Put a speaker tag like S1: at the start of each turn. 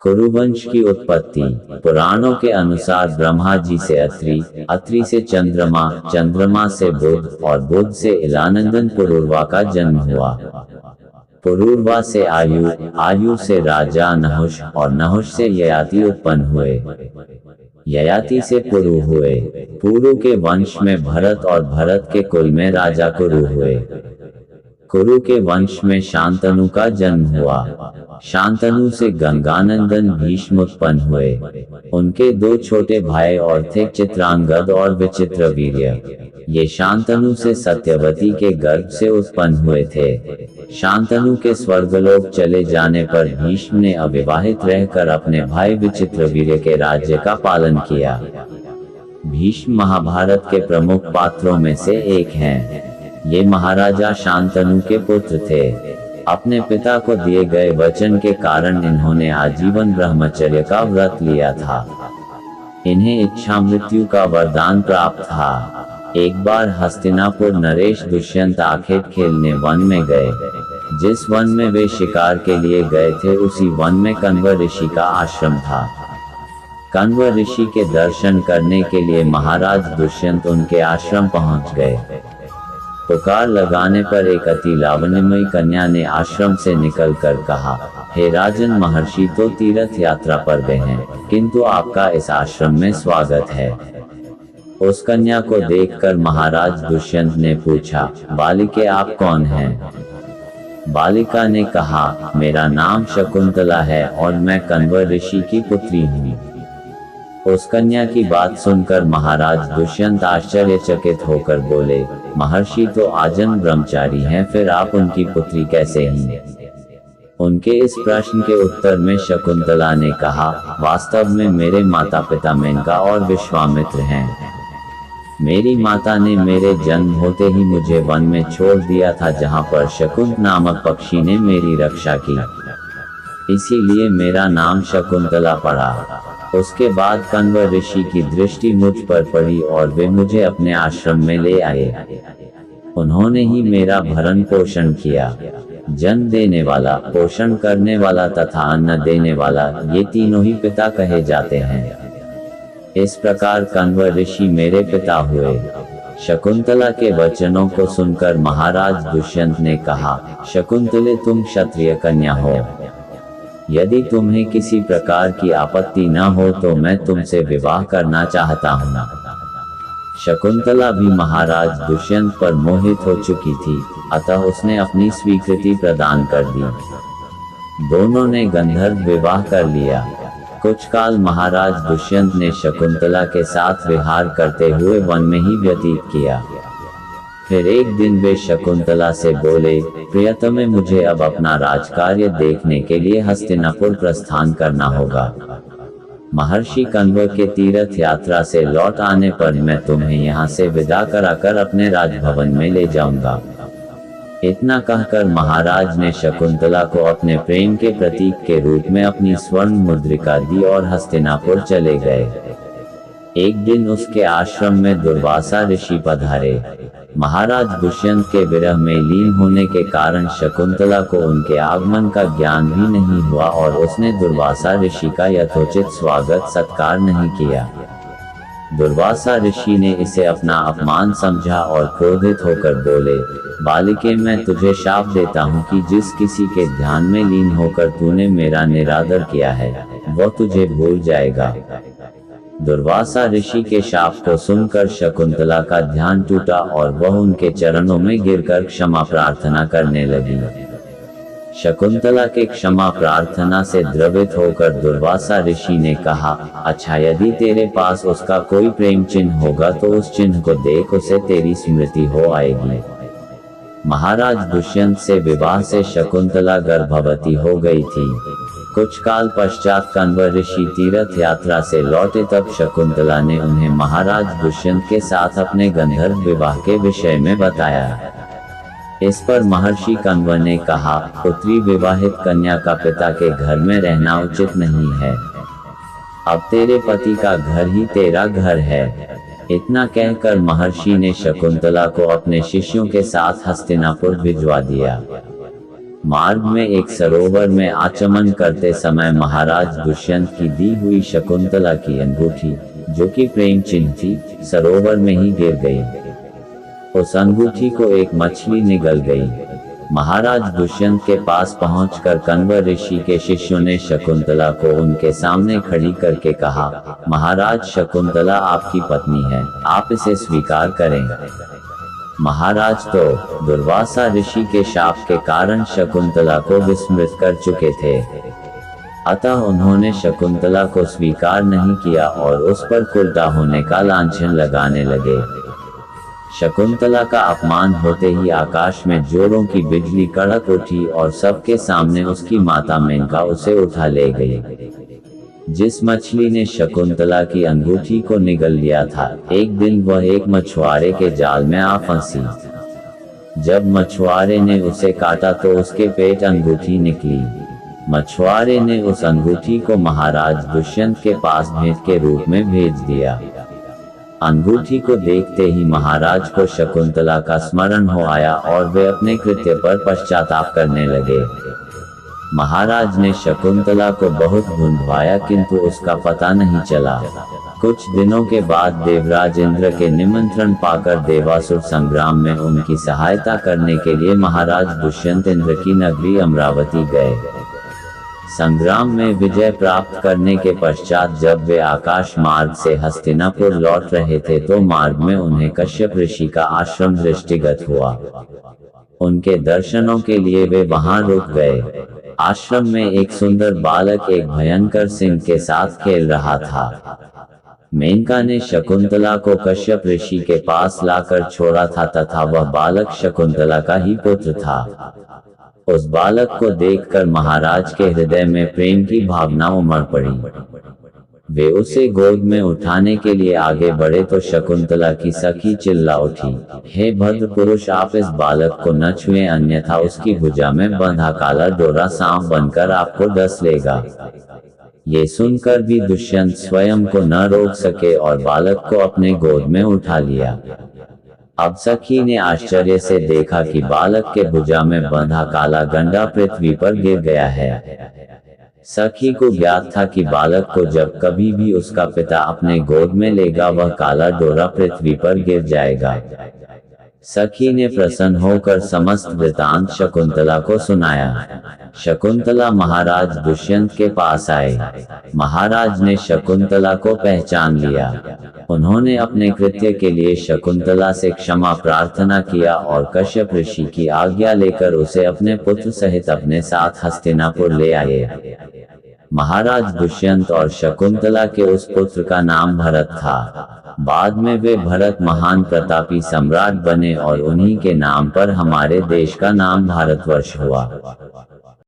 S1: कुरुवंश की उत्पत्ति। पुराणों के अनुसार ब्रह्मा जी से अत्रि, अत्रि से चंद्रमा, चंद्रमा से बुध और बुध से इलानंदन पुरूरवा का जन्म हुआ। पुरूरवा से आयु, आयु से राजा नहुष और नहुष से ययाति उत्पन्न हुए। ययाति से पुरु हुए। पुरु के वंश में भरत और भरत के कुल में राजा कुरु हुए। कुरु के वंश में शांतनु का जन्म हुआ। शांतनु से गंगानंदन भीष्म उत्पन्न हुए। उनके दो छोटे भाई और थे चित्रांगद और विचित्रवीर्य। ये शांतनु से सत्यवती के गर्भ से उत्पन्न हुए थे। शांतनु के स्वर्गलोक चले जाने पर भीष्म ने अविवाहित रहकर अपने भाई विचित्रवीर्य के राज्य का पालन किया। भीष्म महाभारत के प्रमुख पात्रों में से एक हैं। ये महाराजा शांतनु के पुत्र थे। अपने पिता को दिए गए वचन के कारण इन्होंने आजीवन ब्रह्मचर्य का व्रत लिया था। इन्हें इच्छा मृत्यु का वरदान प्राप्त था। एक बार हस्तिनापुर नरेश दुष्यंत आखेट खेलने वन में गए। जिस वन में वे शिकार के लिए गए थे उसी वन में कण्व ऋषि का आश्रम था। कण्व ऋषि के दर्शन करने के लिए महाराज दुष्यंत उनके आश्रम पहुंच गए। पुकार लगाने पर एक अति लावण्यमयी कन्या ने आश्रम से निकलकर कहा, हे राजन, महर्षि तो तीर्थ यात्रा पर गए हैं, किंतु आपका इस आश्रम में स्वागत है। उस कन्या को देखकर महाराज दुष्यंत ने पूछा, बालिके आप कौन हैं? बालिका ने कहा, मेरा नाम शकुंतला है और मैं कण्व ऋषि की पुत्री हूँ। उस कन्या की बात सुनकर महाराज दुष्यंत आश्चर्यचकित होकर बोले, महर्षि तो आजन्म ब्रह्मचारी हैं, फिर आप उनकी पुत्री कैसे हैं? उनके इस प्रश्न के उत्तर में शकुंतला ने कहा, वास्तव में मेरे माता पिता मेनका और विश्वामित्र हैं। मेरी माता ने मेरे जन्म होते ही मुझे वन में छोड़ दिया था, जहाँ पर शकुंत नामक पक्षी ने मेरी रक्षा की, इसीलिए मेरा नाम शकुंतला पड़ा। उसके बाद कण्व ऋषि की दृष्टि मुझ पर पड़ी और वे मुझे अपने आश्रम में ले आए। उन्होंने ही मेरा भरण पोषण किया। जन्म देने वाला, पोषण करने वाला तथा अन्न देने वाला, ये तीनों ही पिता कहे जाते हैं। इस प्रकार कण्व ऋषि मेरे पिता हुए। शकुंतला के वचनों को सुनकर महाराज दुष्यंत ने कहा, शकुंतले, तुम क्षत्रिय कन्या हो। यदि तुम्हें किसी प्रकार की आपत्ति न हो तो मैं तुमसे विवाह करना चाहता हूँ। शकुंतला भी महाराज दुष्यंत पर मोहित हो चुकी थी, अतः उसने अपनी स्वीकृति प्रदान कर दी। दोनों ने गंधर्व विवाह कर लिया। कुछ काल महाराज दुष्यंत ने शकुंतला के साथ विहार करते हुए वन में ही व्यतीत किया। फिर एक दिन वे शकुंतला से बोले, प्रियतमे, मुझे अब अपना राजकार्य देखने के लिए हस्तिनापुर प्रस्थान करना होगा। महर्षि कण्व के तीर्थ यात्रा से लौट आने पर मैं तुम्हें यहाँ से विदा कराकर अपने राजभवन में ले जाऊंगा। इतना कहकर महाराज ने शकुंतला को अपने प्रेम के प्रतीक के रूप में अपनी स्वर्ण मुद्रिका दी और हस्तिनापुर चले गए। एक दिन उसके आश्रम में दुर्वासा ऋषि पधारे। महाराज दुष्यंत के विरह में लीन होने के कारण शकुंतला को उनके आगमन का ज्ञान भी नहीं हुआ और उसने दुर्वासा ऋषि का यथोचित स्वागत सत्कार नहीं किया। दुर्वासा ऋषि ने इसे अपना अपमान समझा और क्रोधित होकर बोले, बालिके, मैं तुझे शाप देता हूँ कि जिस किसी के ध्यान में लीन होकर तूने मेरा निरादर किया है, वह तुझे भूल जाएगा। दुर्वासा ऋषि के शाप को सुनकर शकुंतला का ध्यान टूटा और वह उनके चरणों में गिरकर क्षमा प्रार्थना करने लगी। शकुंतला के क्षमा प्रार्थना से द्रवित होकर दुर्वासा ऋषि ने कहा, अच्छा, यदि तेरे पास उसका कोई प्रेम चिन्ह होगा तो उस चिन्ह को देख उसे तेरी स्मृति हो आएगी। महाराज दुष्यंत से विवाह से शकुंतला गर्भवती हो गई थी। कुछ काल पश्चात कण्व ऋषि तीर्थ यात्रा से लौटे, तब शकुंतला ने उन्हें महाराज दुष्यंत के साथ अपने गंधर्व विवाह के विषय में बताया। इस पर महर्षि कण्व ने कहा, पुत्री, विवाहित कन्या का पिता के घर में रहना उचित नहीं है। अब तेरे पति का घर ही तेरा घर है। इतना कहकर महर्षि ने शकुंतला को अपने शिष्यों के साथ हस्तिनापुर भिजवा दिया। मार्ग में एक सरोवर में आचमन करते समय महाराज दुष्यंत की दी हुई शकुंतला की अंगूठी, जो कि प्रेम चिन्ह थी, सरोवर में ही गिर गई। उस अंगूठी को एक मछली निगल गई। महाराज दुष्यंत के पास पहुंचकर कण्व ऋषि के शिष्यों ने शकुंतला को उनके सामने खड़ी करके कहा, महाराज शकुंतला आपकी पत्नी है, आप इसे स्वीकार करें। महाराज तो दुर्वासा ऋषि के शाप के कारण शकुंतला को विस्मृत कर चुके थे, अतः उन्होंने शकुंतला को स्वीकार नहीं किया और उस पर कुर्ता होने का लांछन लगाने लगे। शकुंतला का अपमान होते ही आकाश में जोरों की बिजली कड़क उठी और सबके सामने उसकी माता मेनका उसे उठा ले गई। जिस मछली ने शकुंतला की अंगूठी को निगल लिया था, एक दिन वह एक मछुआरे के जाल में आ फंसी। जब मछुआरे ने उसे काटा तो उसके पेट अंगूठी निकली। मछुआरे ने उस अंगूठी को महाराज दुष्यंत के पास भेंट के रूप में भेज दिया। अंगूठी को देखते ही महाराज को शकुंतला का स्मरण हो आया और वे अपने कृत्य पर पश्चाताप करने लगे। महाराज ने शकुंतला को बहुत ढूंढवाया किंतु उसका पता नहीं चला। कुछ दिनों के बाद देवराज इंद्र के निमंत्रण पाकर देवासुर संग्राम में उनकी सहायता करने के लिए महाराज दुष्यंत इंद्र की नगरी अमरावती गए। संग्राम में विजय प्राप्त करने के पश्चात जब वे आकाश मार्ग से हस्तिनापुर लौट रहे थे तो मार्ग में उन्हें कश्यप ऋषि का आश्रम दृष्टिगत हुआ। उनके दर्शनों के लिए वे वहां रुक गए। आश्रम में एक सुंदर बालक एक भयंकर सिंह के साथ खेल रहा था। मेनका ने शकुंतला को कश्यप ऋषि के पास लाकर छोड़ा था तथा वह बालक शकुंतला का ही पुत्र था। उस बालक को देखकर महाराज के हृदय में प्रेम की भावना उमड़ पड़ी। वे उसे गोद में उठाने के लिए आगे बढ़े तो शकुंतला की सखी चिल्ला उठी, हे भद्र पुरुष, आप इस बालक को न छुएं अन्यथा उसकी भुजा में बंधा काला डोरा सांप बनकर आपको डस लेगा। ये सुनकर भी दुष्यंत स्वयं को न रोक सके और बालक को अपने गोद में उठा लिया। अब सखी ने आश्चर्य से देखा कि बालक के भुजा में बंधा काला गंडा पृथ्वी पर गिर गया है। सखी को ज्ञात था कि बालक को जब कभी भी उसका पिता अपने गोद में लेगा वह काला डोरा पृथ्वी पर गिर जाएगा। सखी ने प्रसन्न होकर समस्त वृतांत शकुंतला को सुनाया। शकुंतला महाराज दुष्यंत के पास आए। महाराज ने शकुंतला को पहचान लिया। उन्होंने अपने कृत्य के लिए शकुंतला से क्षमा प्रार्थना किया और कश्यप ऋषि की आज्ञा लेकर उसे अपने पुत्र सहित अपने साथ हस्तिनापुर ले आए। महाराज दुष्यंत और शकुंतला के उस पुत्र का नाम भरत था। बाद में वे भरत महान प्रतापी सम्राट बने और उन्हीं के नाम पर हमारे देश का नाम भारतवर्ष हुआ।